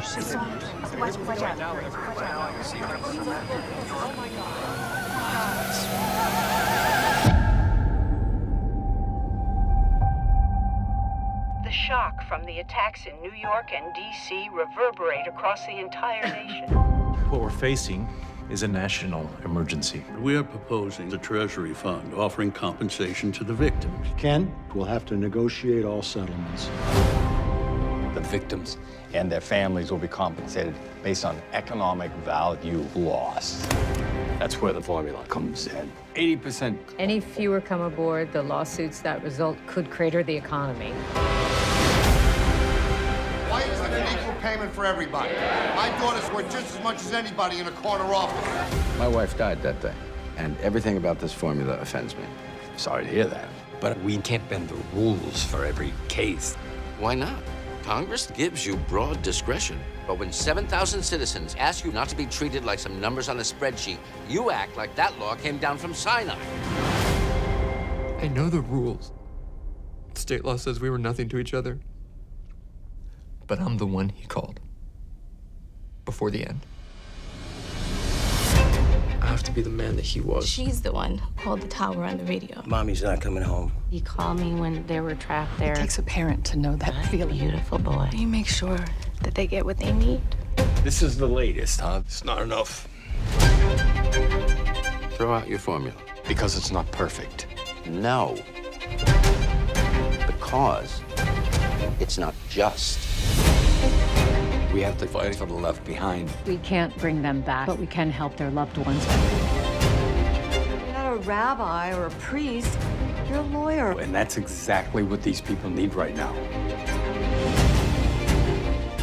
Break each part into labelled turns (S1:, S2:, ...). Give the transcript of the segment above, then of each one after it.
S1: The shock from the attacks in New York and D.C. reverberate across the entire nation.
S2: What we're facing is a national emergency.
S3: We are proposing the Treasury Fund offering compensation to the victims.
S4: Ken, we'll have to negotiate all settlements.
S5: The victims and their families will be compensated based on economic value lost. That's where the formula comes in. 80%.
S6: Any fewer come aboard, the lawsuits that result could crater the economy.
S7: Why isn't an equal payment for everybody? My daughter's worth just as much as anybody in a corner office.
S8: My wife died that day, and everything about this formula offends me.
S5: Sorry to hear that. But we can't bend the rules for every case.
S8: Why not? Congress gives you broad discretion. But when 7,000 citizens ask you not to be treated like some numbers on a spreadsheet, you act like that law came down from Sinai.
S9: I know the rules. State law says we were nothing to each other. But I'm the one he called. Before the end. I have to be the man that he was.
S10: She's the one who called the tower on the radio.
S11: Mommy's not coming home.
S10: He called me when they were trapped there.
S12: It takes a parent to know that feeling.
S10: Beautiful boy.
S12: You make sure that they get what they need.
S5: This is the latest, huh?
S3: It's not enough.
S8: Throw out your formula.
S5: Because it's not perfect.
S8: No. Because it's not just.
S5: We have to fight for the left behind.
S6: We can't bring them back, but we can help their loved ones.
S12: You're not a rabbi or a priest. You're a lawyer.
S5: And that's exactly what these people need right now.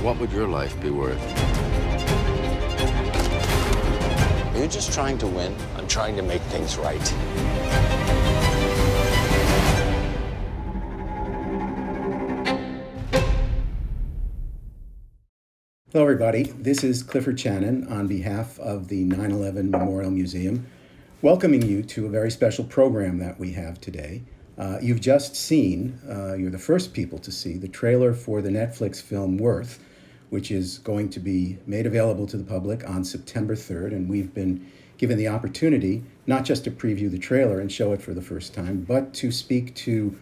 S8: What would your life be worth? Are you just trying to win?
S5: I'm trying to make things right.
S13: Hello, everybody. This is Clifford Channon on behalf of the 9/11 Memorial Museum, welcoming you to a very special program that we have today. You've just seen, you're the first people to see, the trailer for the Netflix film Worth, which is going to be made available to the public on September 3rd. And we've been given the opportunity not just to preview the trailer and show it for the first time, but to speak to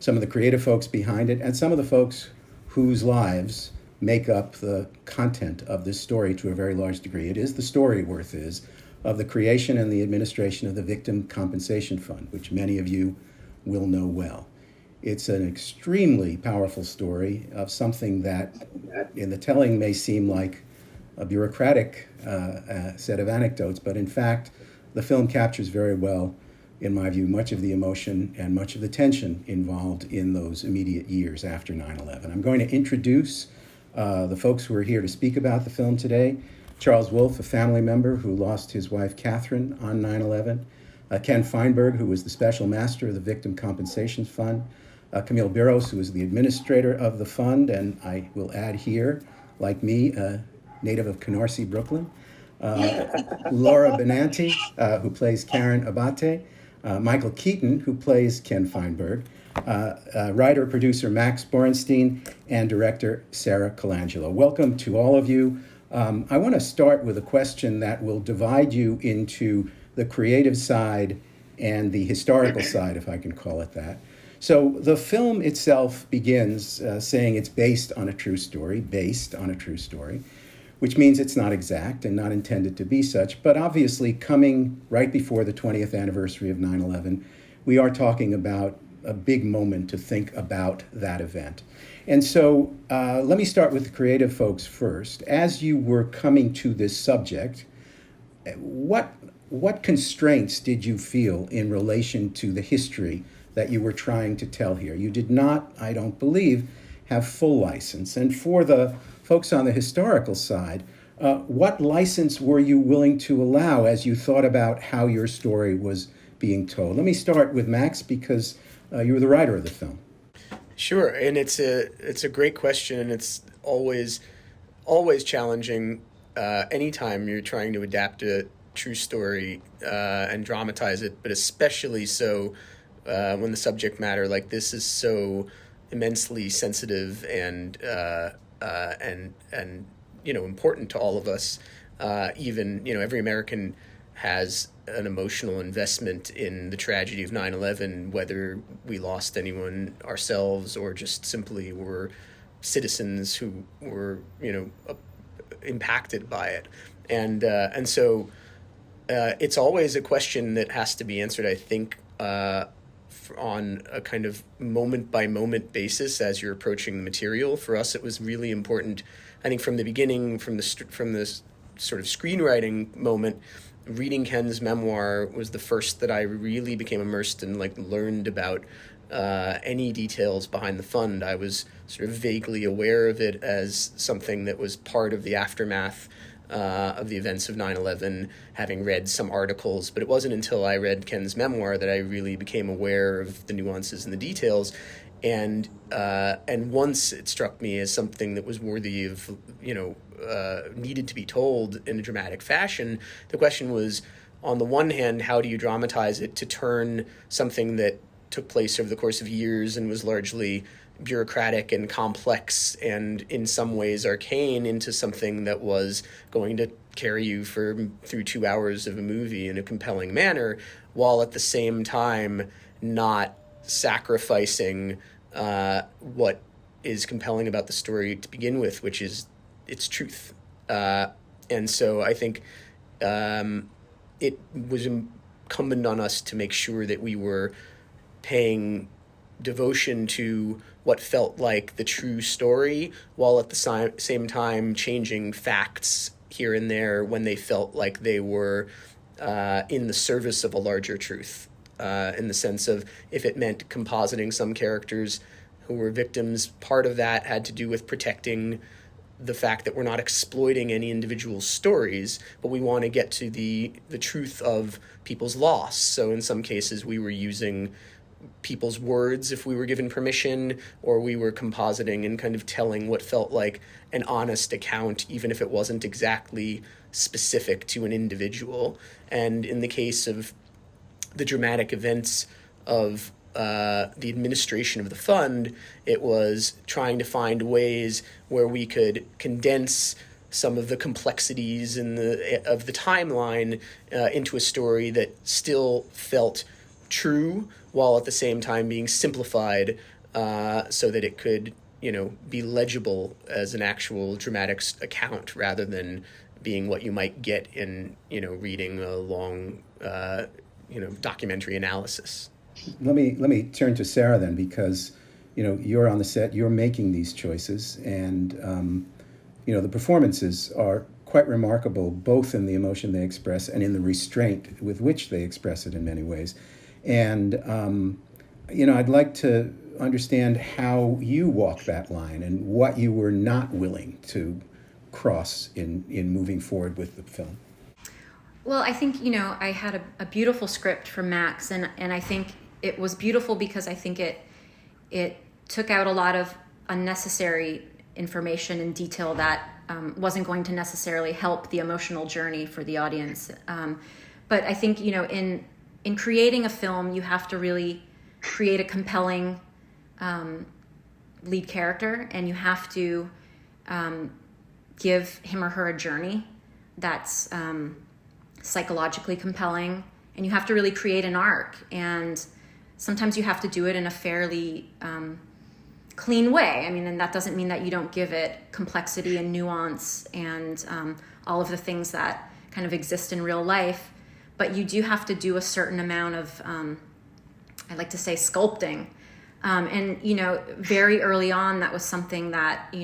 S13: some of the creative folks behind it and some of the folks whose lives make up the content of this story to a very large degree. It is the story, Worth is, of the creation and the administration of the Victim Compensation Fund, which many of you will know well. It's an extremely powerful story of something that in the telling may seem like a bureaucratic set of anecdotes, but in fact, the film captures very well, in my view, much of the emotion and much of the tension involved in those immediate years after 9/11. I'm going to introduce the folks who are here to speak about the film today. Charles Wolfe, a family member who lost his wife Catherine on 9/11. Ken Feinberg, who was the special master of the Victim Compensation Fund. Camille Biros, who is the administrator of the fund, and I will add here, like me, a native of Canarsie, Brooklyn. Laura Benanti, who plays Karen Abate. Michael Keaton, who plays Ken Feinberg. Writer-producer Max Borenstein, and director Sarah Colangelo. Welcome to all of you. I want to start with a question that will divide you into the creative side and the historical side, if I can call it that. So the film itself begins saying it's based on a true story, which means it's not exact and not intended to be such, but obviously coming right before the 20th anniversary of 9/11, we are talking about a big moment to think about that event. And so let me start with the creative folks first. As you were coming to this subject, what constraints did you feel in relation to the history that you were trying to tell here? You did not, I don't believe, have full license. And for the folks on the historical side, what license were you willing to allow as you thought about how your story was being told? Let me start with Max, because you were the writer of the film.
S14: Sure, and it's a great question, and it's always challenging anytime you're trying to adapt a true story and dramatize it, but especially so when the subject matter like this is so immensely sensitive and important to all of us. Even, every American has an emotional investment in the tragedy of 9/11, whether we lost anyone ourselves or just simply were citizens who were, impacted by it. And so it's always a question that has to be answered, I think, on a kind of moment-by-moment basis as you're approaching the material. For us, it was really important, I think, from the beginning, from the sort of screenwriting moment. Reading Ken's memoir was the first that I really became immersed and learned about any details behind the fund. I was sort of vaguely aware of it as something that was part of the aftermath of the events of 9/11, having read some articles, but it wasn't until I read Ken's memoir that I really became aware of the nuances and the details. And once it struck me as something that was worthy of, needed to be told in a dramatic fashion, the question was, on the one hand, how do you dramatize it to turn something that took place over the course of years and was largely bureaucratic and complex and in some ways arcane into something that was going to carry you through 2 hours of a movie in a compelling manner, while at the same time not sacrificing what is compelling about the story to begin with, which is its truth. And so I think it was incumbent on us to make sure that we were paying devotion to what felt like the true story, while at the same time changing facts here and there when they felt like they were in the service of a larger truth. In the sense of, if it meant compositing some characters who were victims, part of that had to do with protecting the fact that we're not exploiting any individual stories, but we want to get to the truth of people's loss. So in some cases we were using people's words if we were given permission, or we were compositing and kind of telling what felt like an honest account, even if it wasn't exactly specific to an individual. And in the case of the dramatic events of the administration of the fund, it was trying to find ways where we could condense some of the complexities of the timeline into a story that still felt true, while at the same time being simplified so that it could, be legible as an actual dramatic account, rather than being what you might get in, reading a long, documentary analysis.
S13: Let me turn to Sarah then, because, you're on the set, you're making these choices, and, the performances are quite remarkable, both in the emotion they express and in the restraint with which they express it in many ways. And, I'd like to understand how you walk that line and what you were not willing to cross in moving forward with the film.
S11: Well, I think, I had a beautiful script from Max, and I think it was beautiful because I think it took out a lot of unnecessary information and detail that wasn't going to necessarily help the emotional journey for the audience. But I think, in creating a film, you have to really create a compelling lead character, and you have to give him or her a journey that's psychologically compelling, and you have to really create an arc. And sometimes you have to do it in a fairly clean way. I mean, and that doesn't mean that you don't give it complexity and nuance and all of the things that kind of exist in real life. But you do have to do a certain amount of, I like to say, sculpting. And, very early on, that was something that,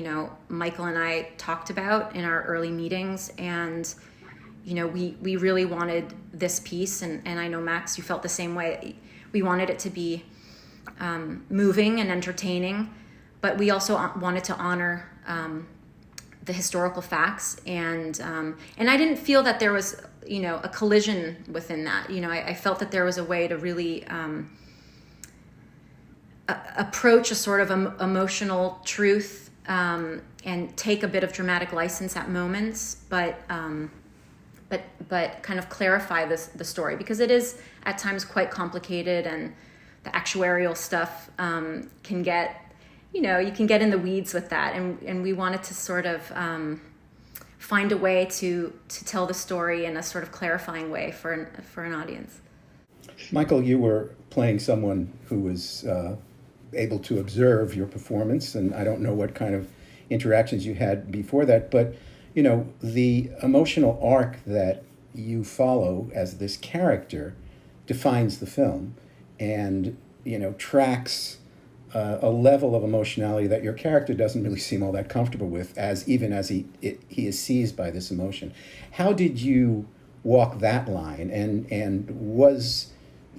S11: Michael and I talked about in our early meetings. And, we really wanted this piece. And I know, Max, you felt the same way. We wanted it to be moving and entertaining, but we also wanted to honor the historical facts. And I didn't feel that there was, a collision within that. I felt that there was a way to really approach a sort of emotional truth and take a bit of dramatic license at moments, but kind of clarify the story, because it is at times quite complicated, and the actuarial stuff can get, you can get in the weeds with that, and we wanted to sort of find a way to tell the story in a sort of clarifying way for an audience.
S13: Michael, you were playing someone who was able to observe your performance, and I don't know what kind of interactions you had before that, but you know, the emotional arc that you follow as this character defines the film, and you know, tracks a level of emotionality that your character doesn't really seem all that comfortable with, as he is seized by this emotion. How did you walk that line, and was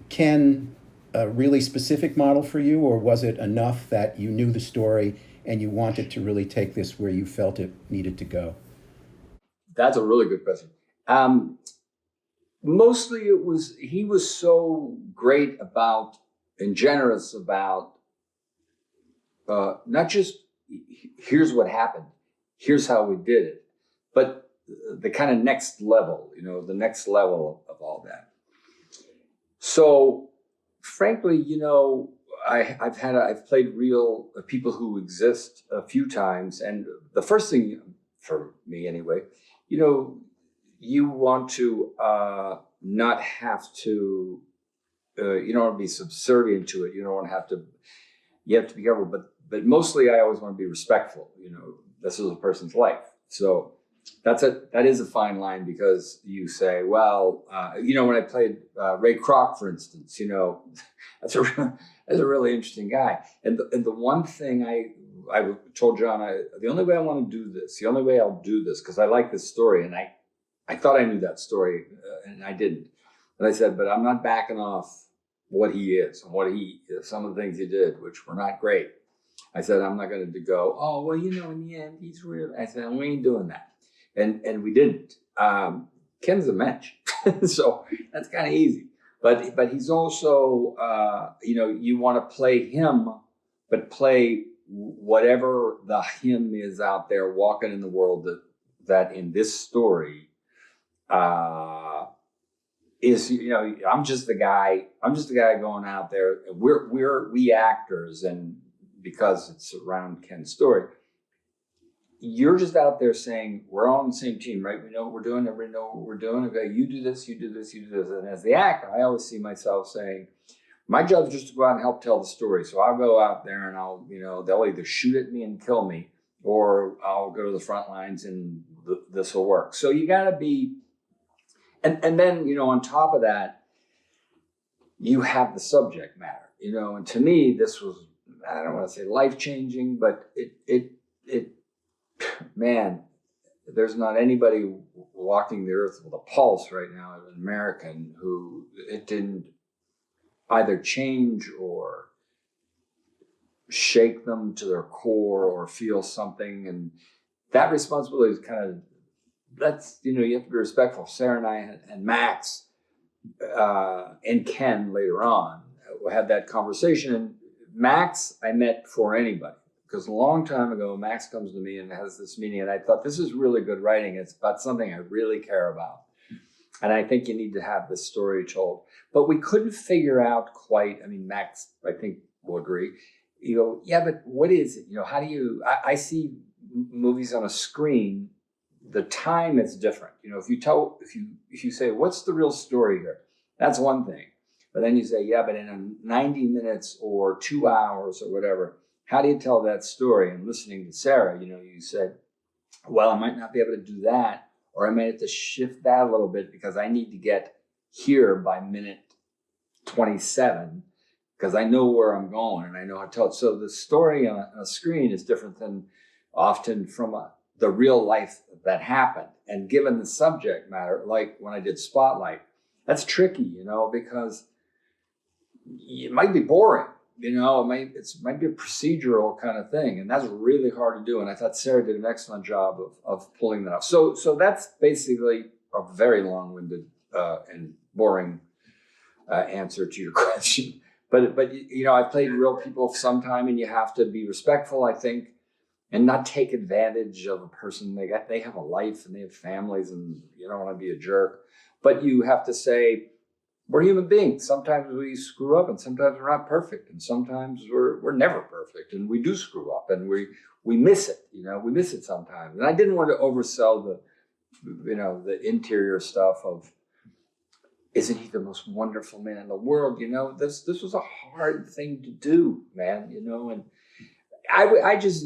S13: Ken a really specific model for you, or was it enough that you knew the story and you wanted to really take this where you felt it needed to go?
S15: That's a really good question. Mostly he was so great about and generous about not just here's what happened, here's how we did it, but the kind of next level, you know, the next level of all that. So frankly, you know, I've played real people who exist a few times, and the first thing for me anyway, you know, you want to not have to, you don't want to be subservient to it. You don't want to have to. You have to be careful, but mostly I always want to be respectful. You know, this is a person's life, so that is a fine line, because you say, well, you know, when I played Ray Kroc, for instance, you know, that's a really interesting guy, and the one thing I told John, the only way I want to do this, the only way I'll do this, because I like this story, and I thought I knew that story, and I didn't. But I said, but I'm not backing off what he is and some of the things he did, which were not great. I said, I'm not going to go, oh, well, you know, in the end, he's real. I said, we ain't doing that. And we didn't. Ken's a mensch, so that's kind of easy. But he's also, you know, you want to play him, but play whatever the him is out there walking in the world that in this story is, you know, I'm just the guy going out there. We actors, and because it's around Ken's story, you're just out there saying, we're all on the same team, right? We know what we're doing. Everybody know what we're doing. Okay, you do this, you do this, you do this. And as the actor, I always see myself saying, my job is just to go out and help tell the story. So I'll go out there and I'll, you know, they'll either shoot at me and kill me, or I'll go to the front lines and this will work. So you got to be, and then, you know, on top of that, you have the subject matter, you know, and to me, this was, I don't want to say life-changing, but it man, there's not anybody walking the earth with a pulse right now, an American, who it didn't either change or shake them to their core or feel something. And that responsibility is kind of, that's, you know, you have to be respectful. Sarah and I and Max and Ken later on had that conversation. And Max, I met before anybody, because a long time ago, Max comes to me and has this meeting, and I thought, this is really good writing. It's about something I really care about. And I think you need to have this story told. But we couldn't figure out quite, I mean, Max, I think, will agree. You go, yeah, but what is it? You know, how do you, I see movies on a screen, the time is different. You know, if you say, what's the real story here? That's one thing. But then you say, yeah, but in a 90 minutes or 2 hours or whatever, how do you tell that story? And listening to Sarah, you know, you said, well, I might not be able to do that, or I might have to shift that a little bit because I need to get here by minute 27 because I know where I'm going and I know how to tell it. So the story on a screen is different than often from the real life that happened. And given the subject matter, like when I did Spotlight, that's tricky, you know, because it might be boring. You know, it might be a procedural kind of thing, and that's really hard to do. And I thought Sarah did an excellent job of pulling that off. So that's basically a very long-winded and boring answer to your question. But you know, I've played real people sometime, and you have to be respectful, I think, and not take advantage of a person. They have a life and they have families, and you don't want to be a jerk. But you have to say, we're human beings. Sometimes we screw up, and sometimes we're not perfect, and sometimes we're never perfect, and we do screw up, and we miss it. You know, we miss it sometimes. And I didn't want to oversell the interior stuff of, isn't he the most wonderful man in the world? This was a hard thing to do, man, and I just,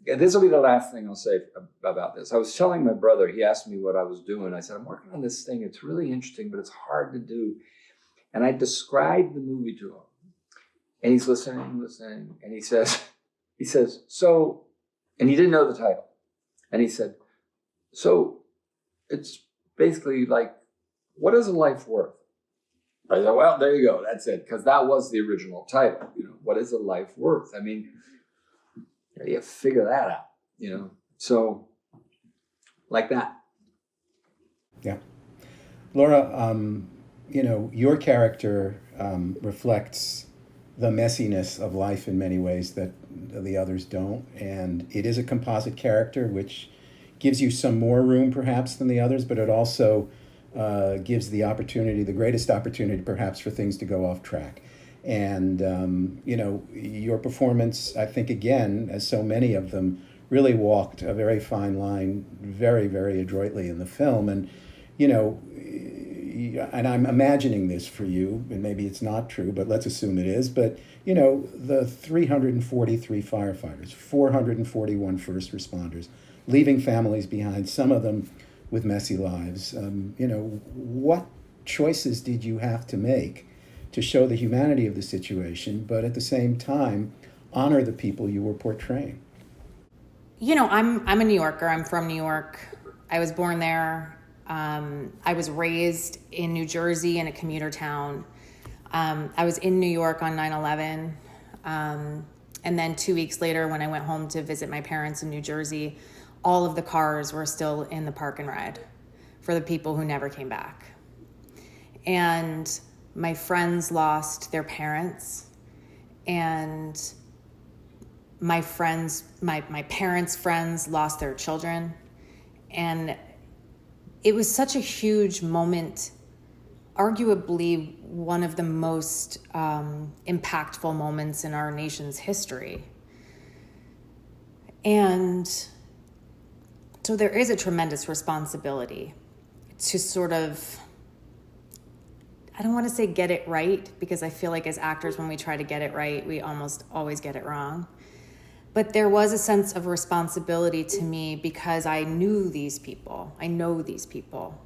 S15: this will be the last thing I'll say about this. I was telling my brother, he asked me what I was doing. I said, I'm working on this thing. It's really interesting, but it's hard to do. And I described the movie to him. And he's listening, and he says, so, and he didn't know the title. And he said, so it's basically like, what is a life worth? I said, well, there you go. That's it. Because that was the original title. What is a life worth? I mean, you figure that out, So, like that.
S13: Yeah. Laura, your character reflects the messiness of life in many ways that the others don't. And it is a composite character, which gives you some more room perhaps than the others, but it also gives the greatest opportunity perhaps for things to go off track. And, your performance, I think, again, as so many of them, really walked a very fine line very, very adroitly in the film. And, and I'm imagining this for you, and maybe it's not true, but let's assume it is. But, the 343 firefighters, 441 first responders, leaving families behind, some of them with messy lives. What choices did you have to make to show the humanity of the situation, but at the same time, honor the people you were portraying?
S11: I'm a New Yorker. I'm from New York. I was born there. I was raised in New Jersey in a commuter town. I was in New York on 9/11. And then 2 weeks later, when I went home to visit my parents in New Jersey, all of the cars were still in the park and ride for the people who never came back. And my friends lost their parents, and my parents' friends lost their children. And it was such a huge moment, arguably one of the most impactful moments in our nation's history. And so there is a tremendous responsibility to sort of, I don't want to say get it right, because I feel like as actors, when we try to get it right, we almost always get it wrong. But there was a sense of responsibility to me because I knew these people. I know these people,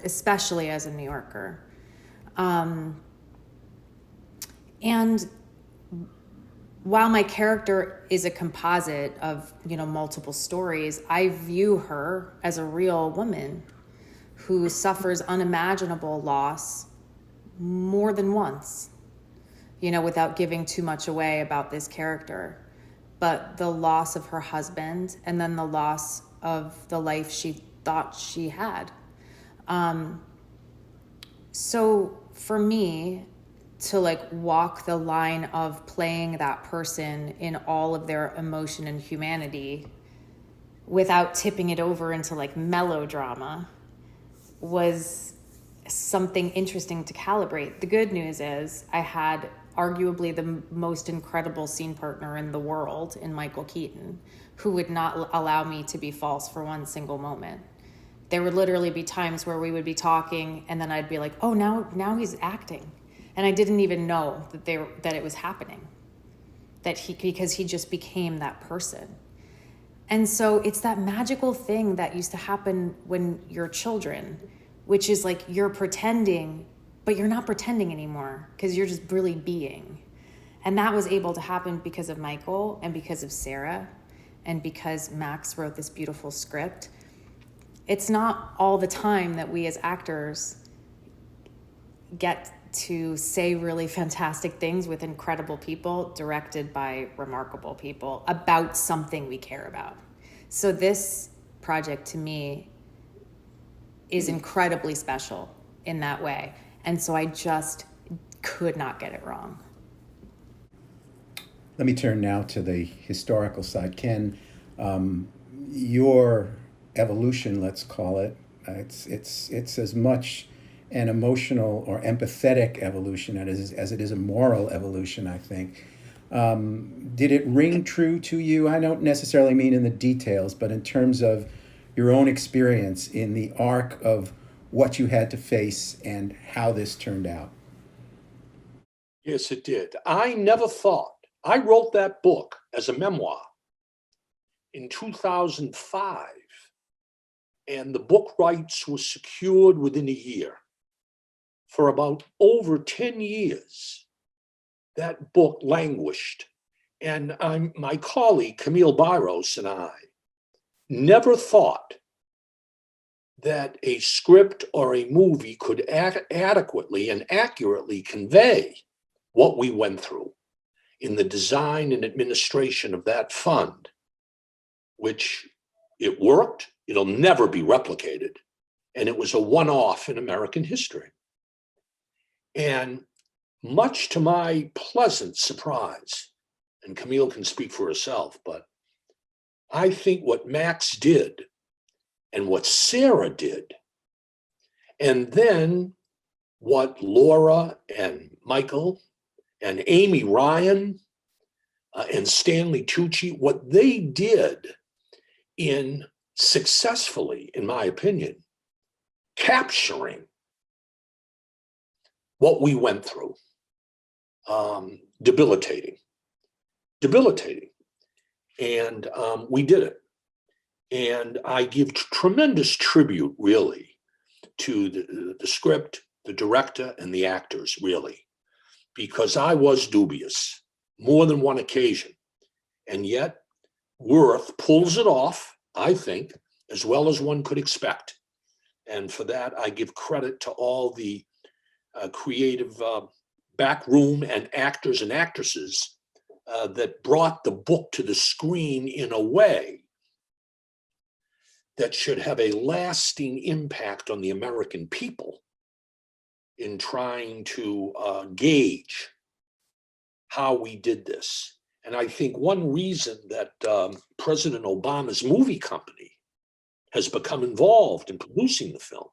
S11: especially as a New Yorker. And while my character is a composite of, multiple stories, I view her as a real woman who suffers unimaginable loss more than once, without giving too much away about this character. But the loss of her husband, and then the loss of the life she thought she had. So for me to walk the line of playing that person in all of their emotion and humanity without tipping it over into melodrama was something interesting to calibrate. The good news is I had arguably the most incredible scene partner in the world in Michael Keaton, who would not allow me to be false for one single moment. There would literally be times where we would be talking and then I'd be like, oh, now he's acting. And I didn't even know that it was happening, because he just became that person. And so it's that magical thing that used to happen when you're children, which is you're pretending, but you're not pretending anymore because you're just really being. And that was able to happen because of Michael and because of Sarah and because Max wrote this beautiful script. It's not all the time that we as actors get to say really fantastic things with incredible people, directed by remarkable people, about something we care about. So this project to me is incredibly special in that way. And so I just could not get it wrong.
S13: Let me turn now to the historical side. Ken, your evolution, let's call it, it's as much an emotional or empathetic evolution as it is a moral evolution, I think. Did it ring true to you? I don't necessarily mean in the details, but in terms of your own experience in the arc of what you had to face and how this turned out?
S16: Yes, it did. I never thought. I wrote that book as a memoir in 2005, and the book rights were secured within a year. For about over 10 years, that book languished. And my colleague, Camille Byros, and I never thought that a script or a movie could adequately and accurately convey what we went through in the design and administration of that fund, which it worked, it'll never be replicated, and it was a one-off in American history. And much to my pleasant surprise, and Camille can speak for herself, but I think what Max did and what Sarah did, and then what Laura and Michael and Amy Ryan and Stanley Tucci, what they did in successfully, in my opinion, capturing what we went through, debilitating. And we did it. And I give tremendous tribute, really, to the script, the director, and the actors, really, because I was dubious more than one occasion. And yet, Worth pulls it off, I think, as well as one could expect. And for that, I give credit to all the creative backroom and actors and actresses that brought the book to the screen in a way that should have a lasting impact on the American people in trying to gauge how we did this. And I think one reason that President Obama's movie company has become involved in producing the film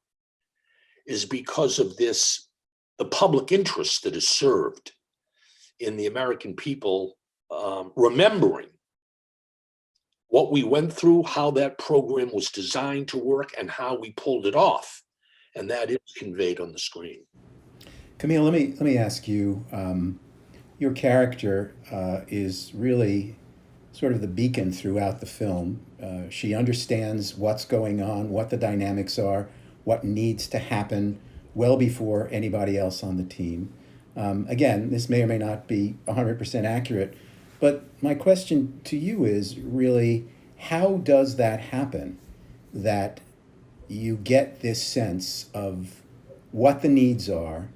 S16: is because of this, the public interest that is served in the American people remembering what we went through, how that program was designed to work, and how we pulled it off. And that is conveyed on the screen.
S13: Camille, let me ask you, your character is really sort of the beacon throughout the film. She understands what's going on, what the dynamics are, what needs to happen well before anybody else on the team. Again, this may or may not be 100% accurate, but my question to you is really, how does that happen, that you get this sense of what the needs are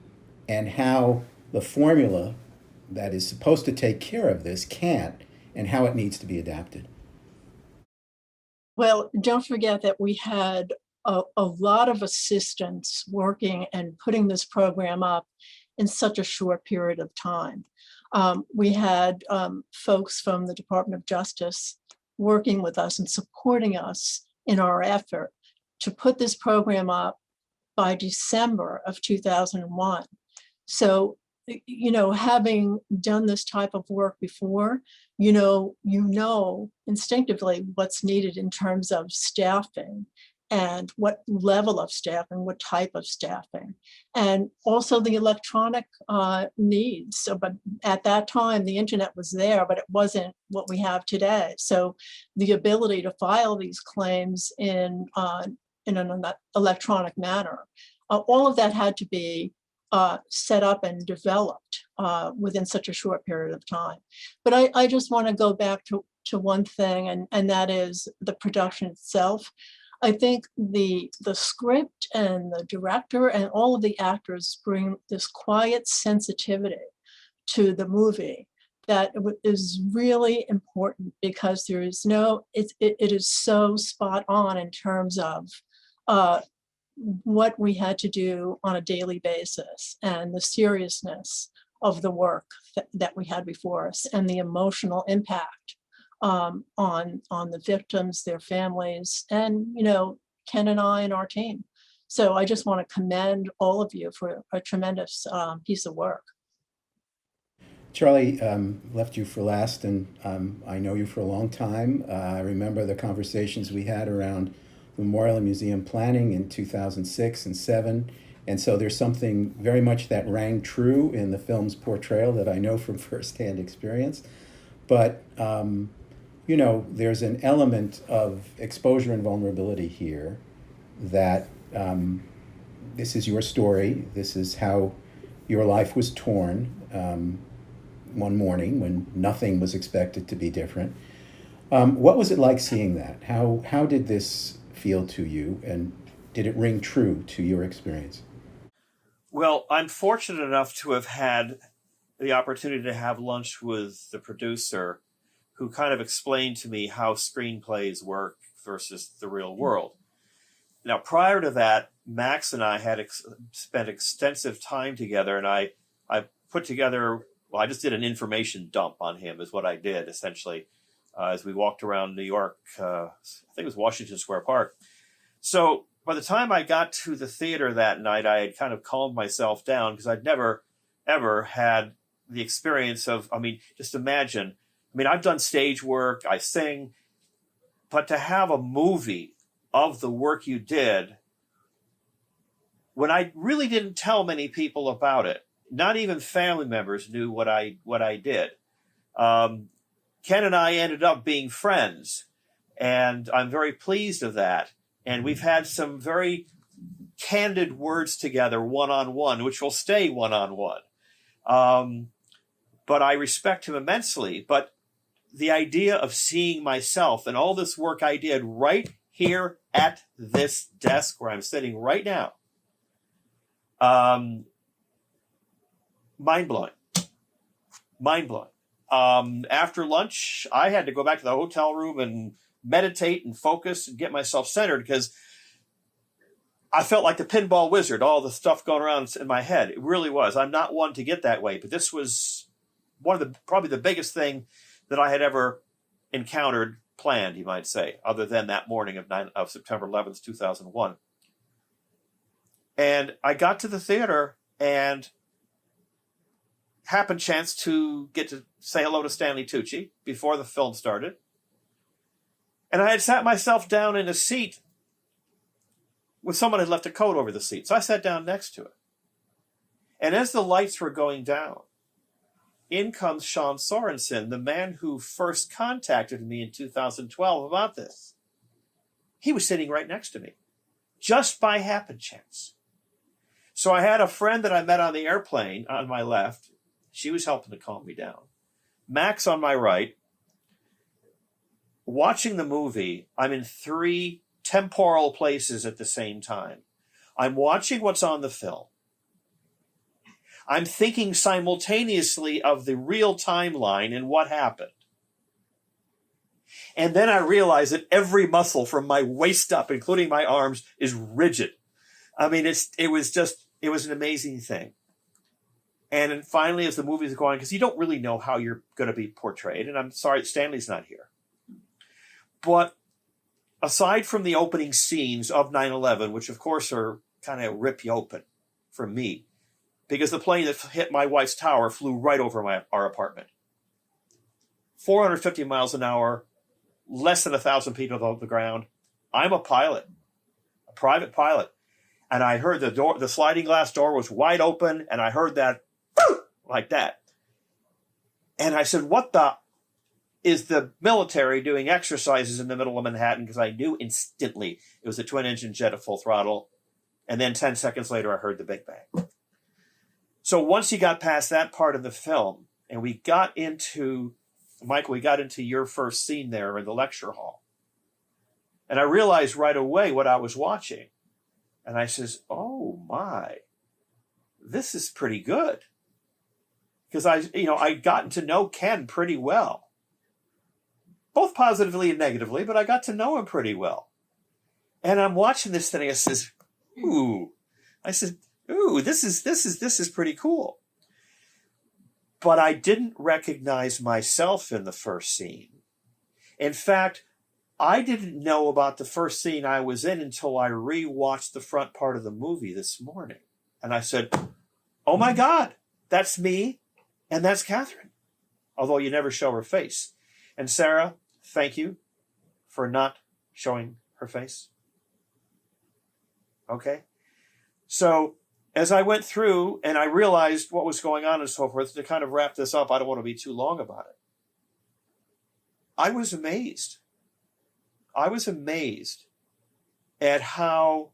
S13: and how the formula that is supposed to take care of this can't, and how it needs to be adapted?
S17: Well, don't forget that we had a lot of assistants working and putting this program up in such a short period of time. We had folks from the Department of Justice working with us and supporting us in our effort to put this program up by December of 2001. So, you know, having done this type of work before, you know instinctively what's needed in terms of staffing and what level of staffing, what type of staffing, and also the electronic needs. So, but at that time, the internet was there, but it wasn't what we have today. So the ability to file these claims in an electronic manner, all of that had to be set up and developed within such a short period of time. But I just want to go back to one thing, and that is the production itself. I think the script and the director and all of the actors bring this quiet sensitivity to the movie that is really important, because there is it is so spot on in terms of what we had to do on a daily basis and the seriousness of the work that we had before us and the emotional impact on the victims, their families, and, Ken and I and our team. So I just want to commend all of you for a tremendous piece of work.
S13: Charlie, left you for last, and I know you for a long time. I remember the conversations we had around Memorial Museum planning in 2006 and 7. And so there's something very much that rang true in the film's portrayal that I know from firsthand experience. But, you know, there's an element of exposure and vulnerability here that this is your story. This is how your life was torn one morning when nothing was expected to be different. What was it like seeing that? How did this feel to you, and did it ring true to your experience?
S18: Well, I'm fortunate enough to have had the opportunity to have lunch with the producer, who kind of explained to me how screenplays work versus the real world. Now, prior to that, Max and I had spent extensive time together, and I put together, well, I just did an information dump on him is what I did, essentially, as we walked around New York. I think it was Washington Square Park. So by the time I got to the theater that night, I had kind of calmed myself down because I'd never, ever had the experience of, I mean, just imagine, I mean, I've done stage work, I sing, but to have a movie of the work you did, when I really didn't tell many people about it, not even family members knew what I did. Ken and I ended up being friends, and I'm very pleased of that. And we've had some very candid words together one-on-one, which will stay one-on-one. But I respect him immensely. But the idea of seeing myself and all this work I did right here at this desk where I'm sitting right now, mind-blowing. Mind-blowing. After lunch, I had to go back to the hotel room and meditate and focus and get myself centered because I felt like the pinball wizard, all the stuff going around in my head. It really was. I'm not one to get that way, but this was probably the biggest thing that I had ever encountered, planned, you might say, other than that morning of September 11th, 2001. And I got to the theater and happened chance to get to say hello to Stanley Tucci before the film started. And I had sat myself down in a seat with someone had left a coat over the seat. So I sat down next to it. And as the lights were going down, in comes Sean Sorensen, the man who first contacted me in 2012 about this. He was sitting right next to me, just by happen chance. So I had a friend that I met on the airplane on my left. She was helping to calm me down. Max on my right. Watching the movie, I'm in 3 temporal places at the same time. I'm watching what's on the film. I'm thinking simultaneously of the real timeline and what happened. And then I realize that every muscle from my waist up, including my arms, is rigid. I mean, it was an amazing thing. And then finally, as the movie's going, because you don't really know how you're going to be portrayed, and I'm sorry that Stanley's not here. But aside from the opening scenes of 9/11, which of course are kind of rip you open for me, because the plane that hit my wife's tower flew right over our apartment. 450 miles an hour, less than 1,000 feet above the ground. I'm a pilot, a private pilot. And I heard the sliding glass door was wide open, and I heard that like that. And I said, what the is the military doing exercises in the middle of Manhattan? Because I knew instantly it was a twin-engine jet at full throttle. And then 10 seconds later, I heard the Big Bang. So once you got past that part of the film, and we got into, Michael, we got into your first scene there in the lecture hall. And I realized right away what I was watching. And I says, oh my, this is pretty good. Because I'd gotten to know Ken pretty well. Both positively and negatively, but I got to know him pretty well. And I'm watching this thing, and I says, ooh. I said, ooh, this is pretty cool. But I didn't recognize myself in the first scene. In fact, I didn't know about the first scene I was in until I rewatched the front part of the movie this morning. And I said, oh my God, that's me and that's Catherine. Although you never show her face. And Sarah, thank you for not showing her face. Okay? So as I went through and I realized what was going on and so forth, to kind of wrap this up, I don't want to be too long about it. I was amazed. I was amazed at how,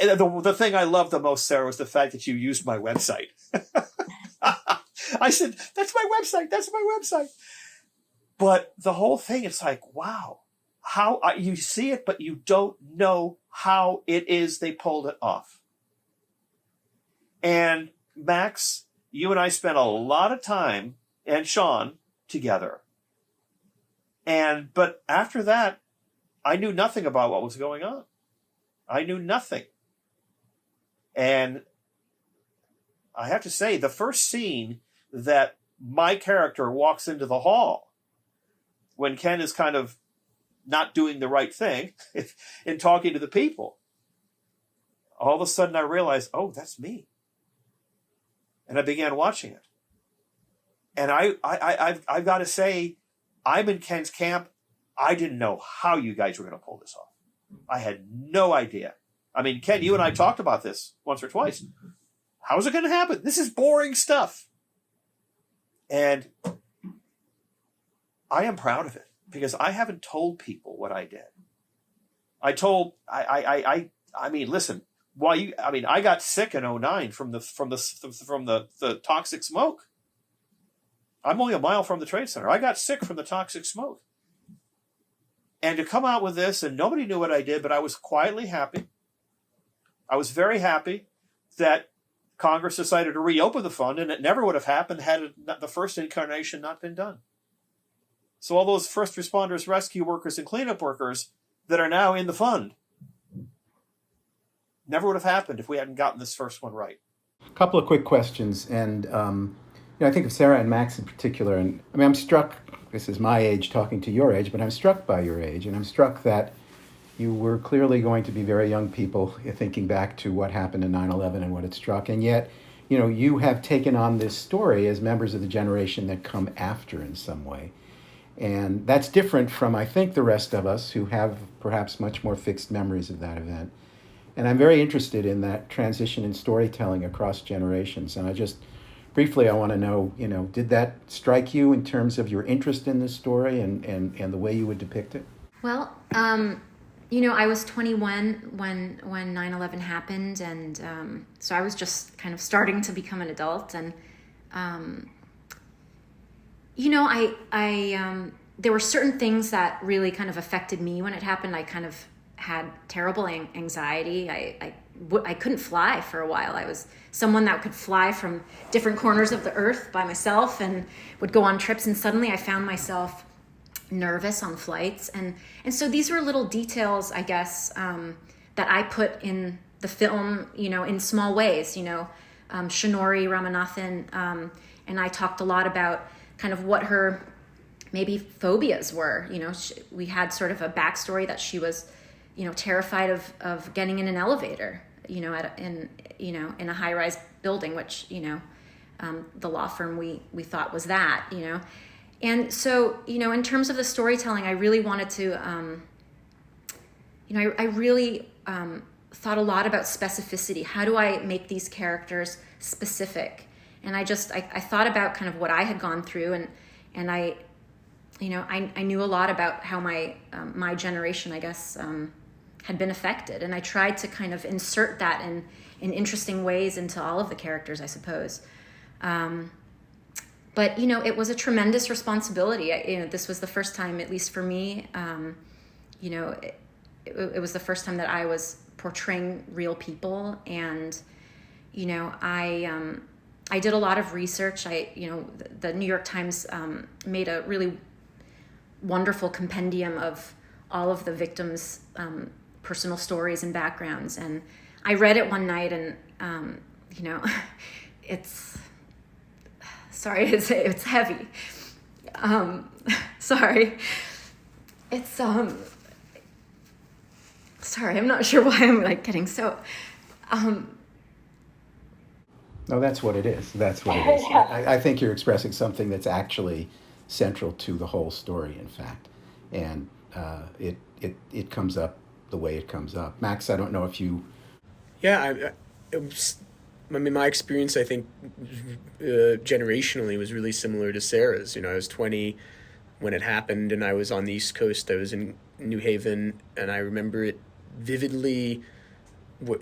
S18: the thing I loved the most, Sarah, was the fact that you used my website. I said, that's my website. But the whole thing, it's like, wow, how you see it, but you don't know how it is they pulled it off. And Max, you and I spent a lot of time, and Sean, together. But after that, I knew nothing about what was going on. I knew nothing. And I have to say, the first scene that my character walks into the hall, when Ken is kind of not doing the right thing in talking to the people, all of a sudden I realized, oh, that's me. And I began watching it. And I've got to say, I'm in Ken's camp. I didn't know how you guys were going to pull this off. I had no idea. I mean, Ken, you and I talked about this once or twice. How's it going to happen? This is boring stuff. And I am proud of it because I haven't told people what I did. I mean, listen, I got sick in 2009 from the toxic smoke. I'm only a mile from the Trade Center. I got sick from the toxic smoke. And to come out with this, and nobody knew what I did, but I was quietly happy. I was very happy that Congress decided to reopen the fund, and it never would have happened had the first incarnation not been done. So all those first responders, rescue workers, and cleanup workers that are now in the fund never would have happened if we hadn't gotten this first one right.
S13: A couple of quick questions, and I think of Sarah and Max in particular, and I mean, I'm struck, this is my age talking to your age, but I'm struck by your age, and I'm struck that you were clearly going to be very young people thinking back to what happened in 9/11 and what it struck, and yet, you have taken on this story as members of the generation that come after in some way. And that's different from, I think, the rest of us who have perhaps much more fixed memories of that event. And I'm very interested in that transition in storytelling across generations. And briefly, I want to know, did that strike you in terms of your interest in this story and the way you would depict it?
S11: Well, I was 21 when 9/11 happened, and so I was just kind of starting to become an adult. And there were certain things that really kind of affected me when it happened. I kind of had terrible anxiety. I couldn't fly for a while. I was someone that could fly from different corners of the earth by myself and would go on trips, and suddenly I found myself nervous on flights. And so these were little details, I guess, that I put in the film, in small ways. Shinori Ramanathan and I talked a lot about kind of what her maybe phobias were. We had sort of a backstory that she was, terrified of getting in an elevator, in a high-rise building, which, the law firm we thought was that, And so, in terms of the storytelling, I really wanted to, I really thought a lot about specificity. How do I make these characters specific? And I thought about kind of what I had gone through, and I knew a lot about how my generation, I guess, had been affected. And I tried to kind of insert that in interesting ways into all of the characters, I suppose. But, it was a tremendous responsibility. This was the first time, at least for me, it was the first time that I was portraying real people. And, I did a lot of research. The New York Times made a really wonderful compendium of all of the victims' personal stories and backgrounds. And I read it one night, and, sorry to say, it's heavy. Sorry. It's, sorry, I'm not sure why I'm getting so,
S13: No, that's what it is. That's what it is. I think you're expressing something that's actually central to the whole story, in fact. And it comes up the way it comes up. Max, I don't know if you...
S14: Yeah, I mean, my experience, I think, generationally was really similar to Sarah's. I was 20 when it happened, and I was on the East Coast. I was in New Haven, and I remember it vividly,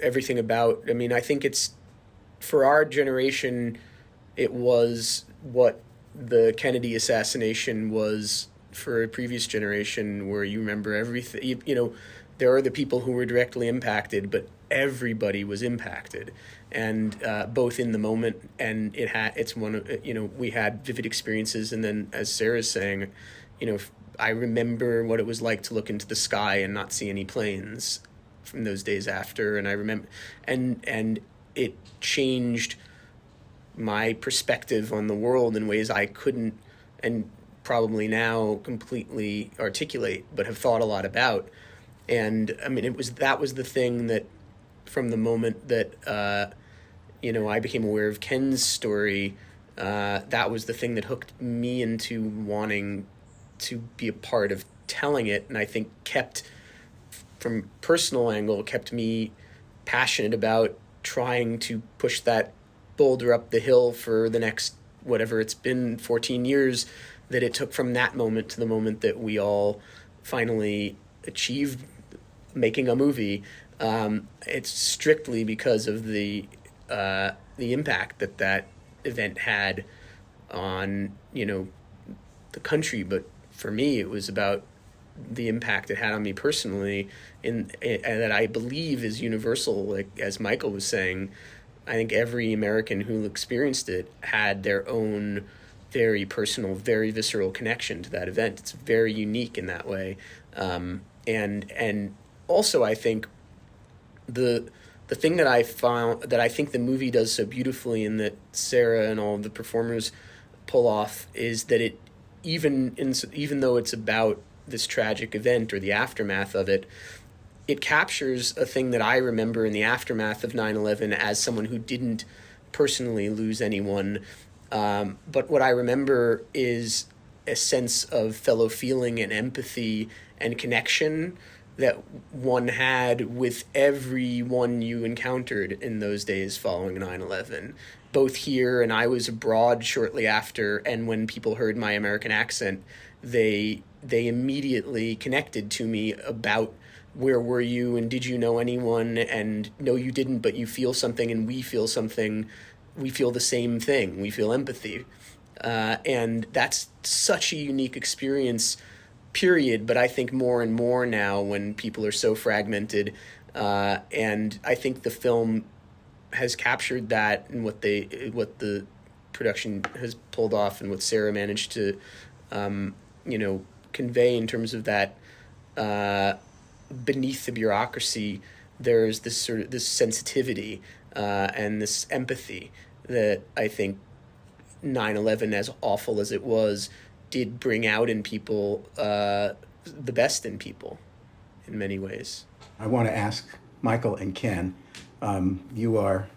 S14: everything about. I mean, I think it's, for our generation, it was what the Kennedy assassination was for a previous generation, where you remember everything. There are the people who were directly impacted, but everybody was impacted, and both in the moment, and it's one of, we had vivid experiences. And then, as Sarah's saying, I remember what it was like to look into the sky and not see any planes from those days after. And I remember, and it changed my perspective on the world in ways I couldn't, and probably now completely articulate, but have thought a lot about. And I mean, that was the thing that, from the moment that, I became aware of Ken's story, that was the thing that hooked me into wanting to be a part of telling it. And I think from personal angle, kept me passionate about trying to push that boulder up the hill for the next, whatever it's been, 14 years that it took from that moment to the moment that we all finally achieved making a movie. It's strictly because of the impact that event had on, the country. But for me, it was about the impact it had on me personally, and that I believe is universal. Like, as Michael was saying, I think every American who experienced it had their own very personal, very visceral connection to that event. It's very unique in that way. And also, I think the thing that I found, that I think the movie does so beautifully, and that Sarah and all of the performers pull off, is that it, even though it's about this tragic event or the aftermath of it, it captures a thing that I remember in the aftermath of 9/11 as someone who didn't personally lose anyone. But what I remember is a sense of fellow feeling and empathy and connection that one had with everyone you encountered in those days following 9/11, both here, and I was abroad shortly after, and when people heard my American accent, they immediately connected to me about where were you and did you know anyone, and no, you didn't, but you feel something and we feel something. We feel the same thing. We feel empathy. And that's such a unique experience, period. But I think more and more now, when people are so fragmented, and I think the film has captured that, and what the production has pulled off, and what Sarah managed to, convey in terms of that, beneath the bureaucracy, there's this sensitivity and this empathy that I think 9/11, as awful as it was, did bring out in people, the best in people, in many ways.
S13: I want to ask Michael and Ken, you are,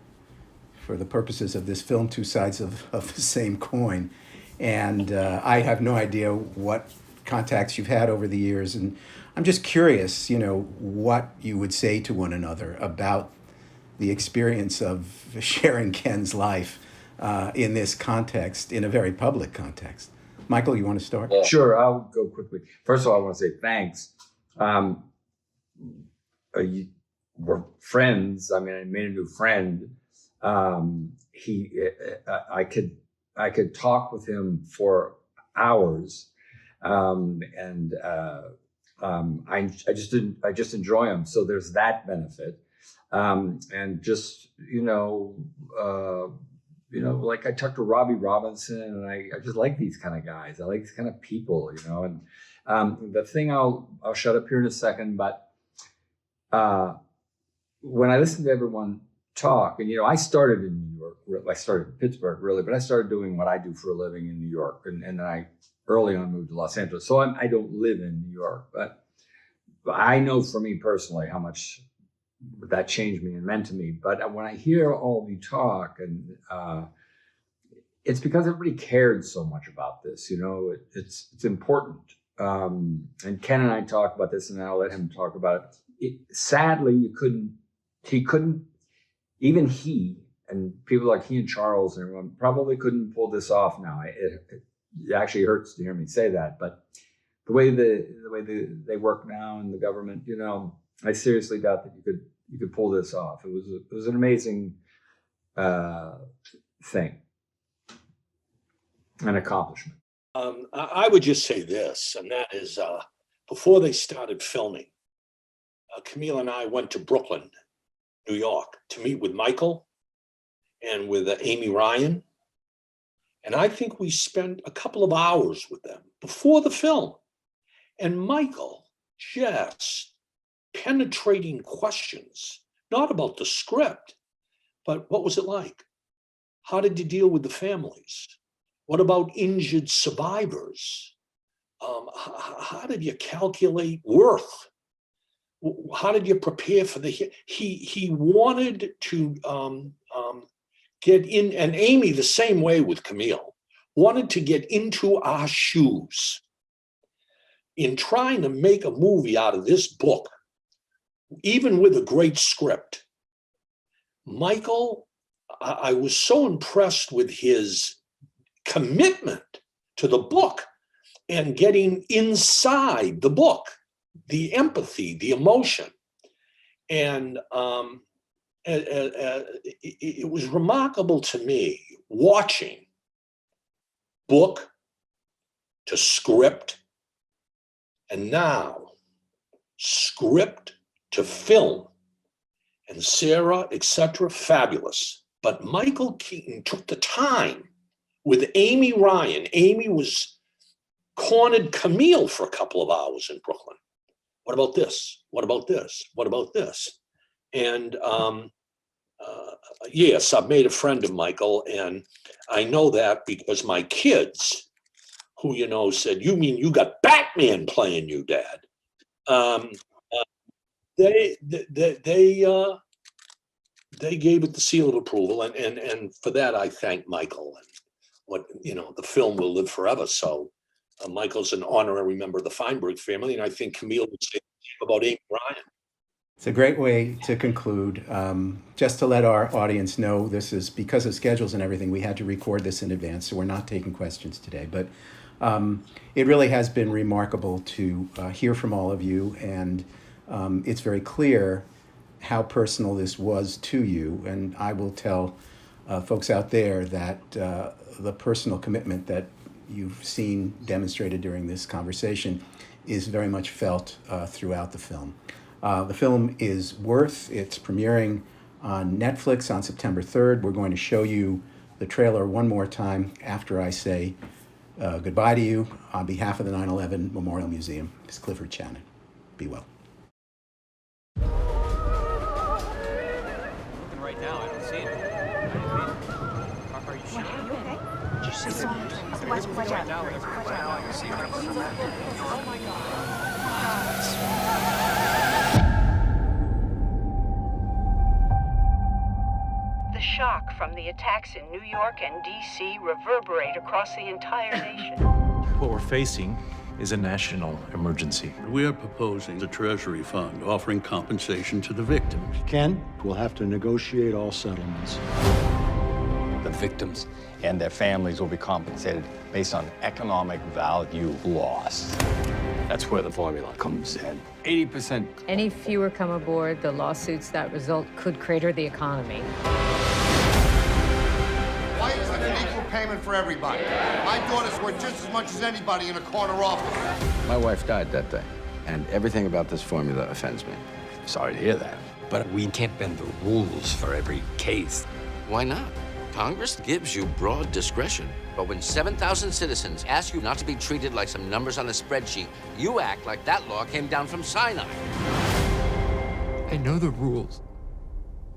S13: for the purposes of this film, two sides of the same coin. And I have no idea what contacts you've had over the years. And I'm just curious, what you would say to one another about the experience of sharing Ken's life in this context, in a very public context. Michael, you want to start?
S15: Sure, I'll go quickly. First of all, I want to say thanks. We're friends. I mean, I made a new friend. I could talk with him for hours, I just enjoy him. So there's that benefit, and just like I talked to Robbie Robinson, and I just like these kind of guys. I like these kind of people, And the thing I'll shut up here in a second, but when I listen to everyone talk, and I started in New York. I started in Pittsburgh, really, but I started doing what I do for a living in New York, and then I early on moved to Los Angeles. So I don't live in New York, but I know for me personally how much that changed me and meant to me. But when I hear all of you talk, and it's because everybody cared so much about this. It's important. and Ken and I talked about this, and I'll let him talk about it. Sadly, he couldn't, even he, and people like he and Charles and everyone probably couldn't pull this off now. It actually hurts to hear me say that, but the way they work now in the government, I seriously doubt that you could pull this off. It was an amazing thing, an accomplishment.
S16: I would just say this, and that is, before they started filming, Camille and I went to Brooklyn, New York, to meet with Michael and with Amy Ryan. And I think we spent a couple of hours with them before the film. And Michael just penetrating questions, not about the script, but what was it like? How did you deal with the families? What about injured survivors? How did you calculate worth? How did you prepare for the? He wanted to get in, and Amy the same way with Camille, wanted to get into our shoes in trying to make a movie out of this book, even with a great script. Michael, I was so impressed with his commitment to the book and getting inside the book, the empathy, the emotion. And it was remarkable to me watching book to script, and now script to film, and Sarah, etc., fabulous. But Michael Keaton took the time with Amy Ryan. Amy cornered Camille for a couple of hours in Brooklyn. What about this? What about this? What about this? And yes, I've made a friend of Michael, and I know that because my kids, who said, "You mean you got Batman playing you, Dad?" They gave it the seal of approval, and for that I thank Michael. And the film will live forever. So Michael's an honorary member of the Feinberg family, and I think Camille would say about Amy Ryan.
S13: It's a great way to conclude. Just to let our audience know, this is because of schedules and everything, we had to record this in advance, so we're not taking questions today. But it really has been remarkable to hear from all of you, and it's very clear how personal this was to you. And I will tell folks out there that the personal commitment that you've seen demonstrated during this conversation is very much felt throughout the film. The film is Worth. It's premiering on Netflix on September 3rd. We're going to show you the trailer one more time after I say goodbye to you. On behalf of the 9/11 Memorial Museum, this is Clifford Channon. Be well.
S2: Right now, I don't see it. Are you sure?
S12: Are you okay?
S2: Just sit there. Right now, you see her. Oh my God.
S1: The shock from the attacks in New York and D.C. reverberate across the entire nation.
S2: What we're facing is a national emergency.
S3: We are proposing the Treasury Fund offering compensation to the victims.
S4: Ken, we'll have to negotiate all settlements.
S5: The victims and their families will be compensated based on economic value lost. That's where the formula comes in. 80%.
S6: Any fewer come aboard, the lawsuits that result could crater the economy.
S7: Why isn't it equal payment for everybody? My daughter's worth just as much as anybody in a corner office.
S8: My wife died that day, and everything about this formula offends me.
S5: Sorry to hear that. But we can't bend the rules for every case.
S8: Why not? Congress gives you broad discretion, but when 7,000 citizens ask you not to be treated like some numbers on a spreadsheet, you act like that law came down from Sinai.
S9: I know the rules.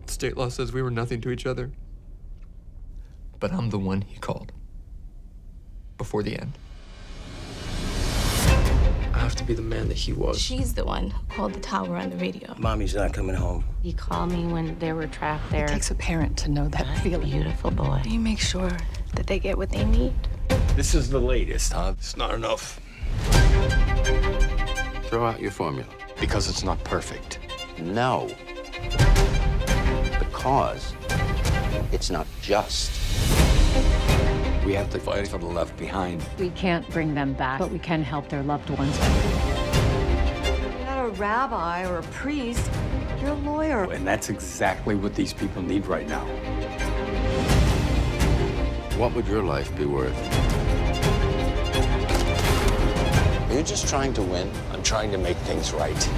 S9: State law says we were nothing to each other. But I'm the one he called. Before the end. I have to be the man that he was.
S10: She's the one who called the tower on the radio.
S8: Mommy's not coming home.
S10: He called me when they were trapped there.
S12: It takes a parent to know that feeling.
S10: Beautiful boy.
S12: You make sure that they get what they need.
S5: This is the latest, huh? It's not enough.
S8: Throw out your formula.
S5: Because it's not perfect.
S8: No. Because it's not just.
S5: We have to fight for the left behind.
S6: We can't bring them back, but we can help their loved ones.
S12: You're not a rabbi or a priest. You're a lawyer.
S5: And that's exactly what these people need right now.
S8: What would your life be worth? Are you just trying to win?
S5: I'm trying to make things right.